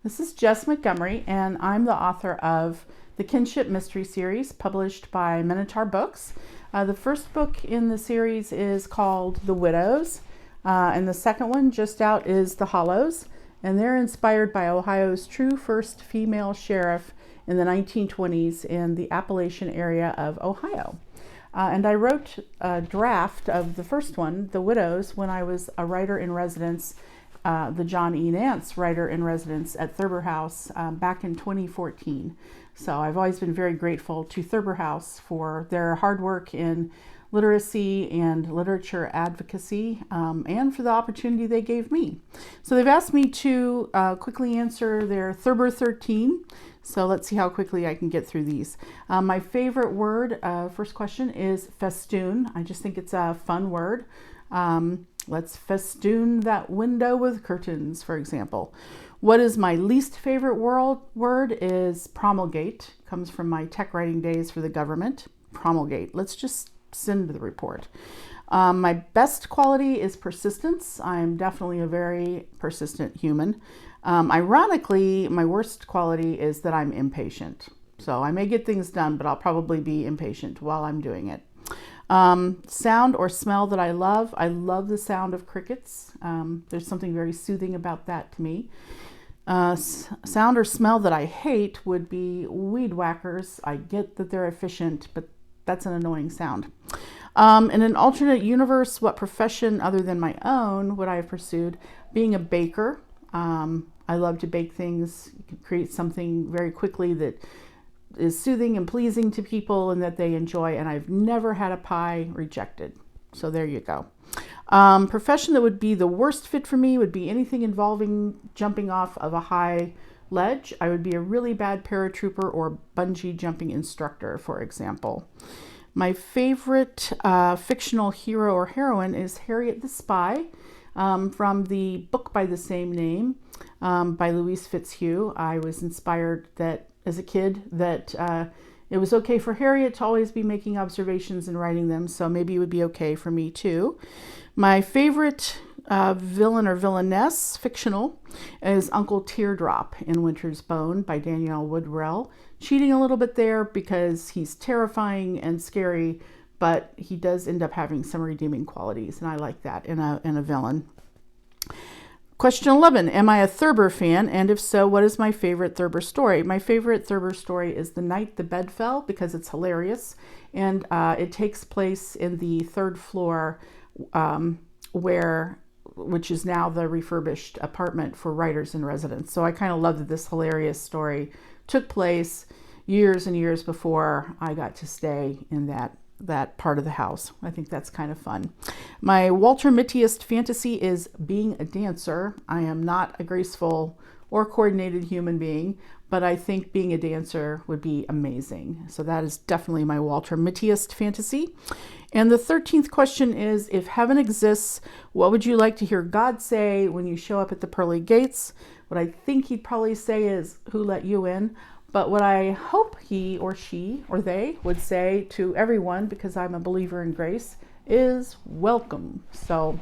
This is Jess Montgomery, and I'm the author of the Kinship Mystery Series published by Minotaur Books. The first book in the series is called The Widows, and the second one just out is The Hollows, and they're inspired by Ohio's true first female sheriff in the 1920s in the Appalachian area of Ohio. And I wrote a draft of the first one, The Widows, when I was a writer-in-residence, the John E. Nance writer-in-residence at Thurber House back in 2014. So I've always been very grateful to Thurber House for their hard work in literacy and literature advocacy, and for the opportunity they gave me. So they've asked me to quickly answer their Thurber 13. So let's see how quickly I can get through these. My favorite word, first question, is festoon. I just think it's a fun word. Let's festoon that window with curtains, for example. What is my least favorite word is promulgate. Comes from my tech writing days for the government. Promulgate. Let's just send the report. My best quality is persistence. I'm definitely a very persistent human. Ironically, my worst quality is that I'm impatient. So I may get things done, but I'll probably be impatient while I'm doing it. Sound or smell that I love the sound of crickets. There's something very soothing about that to me. Sound or smell that I hate would be weed whackers. I get that they're efficient, but that's an annoying sound. In an alternate universe, what profession other than my own would I have pursued? Being a baker. I love to bake things, create something very quickly that is soothing and pleasing to people and that they enjoy, and I've never had a pie rejected. So there you go. Profession that would be the worst fit for me would be anything involving jumping off of a high ledge. I would be a really bad paratrooper or bungee jumping instructor, for example. My favorite fictional hero or heroine is Harriet the Spy, from the book by the same name by Louise Fitzhugh. I was inspired that as a kid that it was okay for Harriet to always be making observations and writing them, so maybe it would be okay for me too. My favorite villain or villainess, fictional, is Uncle Teardrop in Winter's Bone by Danielle Woodrell. Cheating a little bit there because he's terrifying and scary, but he does end up having some redeeming qualities, and I like that in a villain. Question 11, am I a Thurber fan? And if so, what is my favorite Thurber story? My favorite Thurber story is The Night the Bed Fell, because it's hilarious, and it takes place in the third floor, which is now the refurbished apartment for writers in residence. So I kind of love that this hilarious story took place years and years before I got to stay in that part of the house. I think that's kind of fun. My Walter Mittyist fantasy is being a dancer. I am not a graceful or coordinated human being, but I think being a dancer would be amazing. So that is definitely my Walter Mittyist fantasy. And the 13th question is, if heaven exists, what would you like to hear God say when you show up at the pearly gates? What I think he'd probably say is, who let you in? But what I hope he or she or they would say to everyone, because I'm a believer in grace, is welcome. So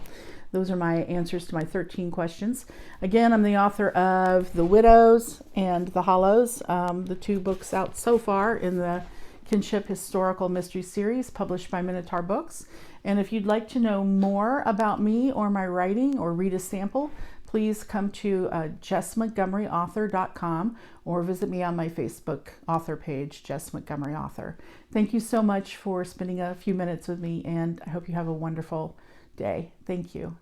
those are my answers to my 13 questions. Again, I'm the author of The Widows and The Hollows, the two books out so far in the Kinship Historical Mystery Series published by Minotaur Books. And if you'd like to know more about me or my writing or read a sample, please come to jessmontgomeryauthor.com or visit me on my Facebook author page, Jess Montgomery Author. Thank you so much for spending a few minutes with me, and I hope you have a wonderful day. Thank you.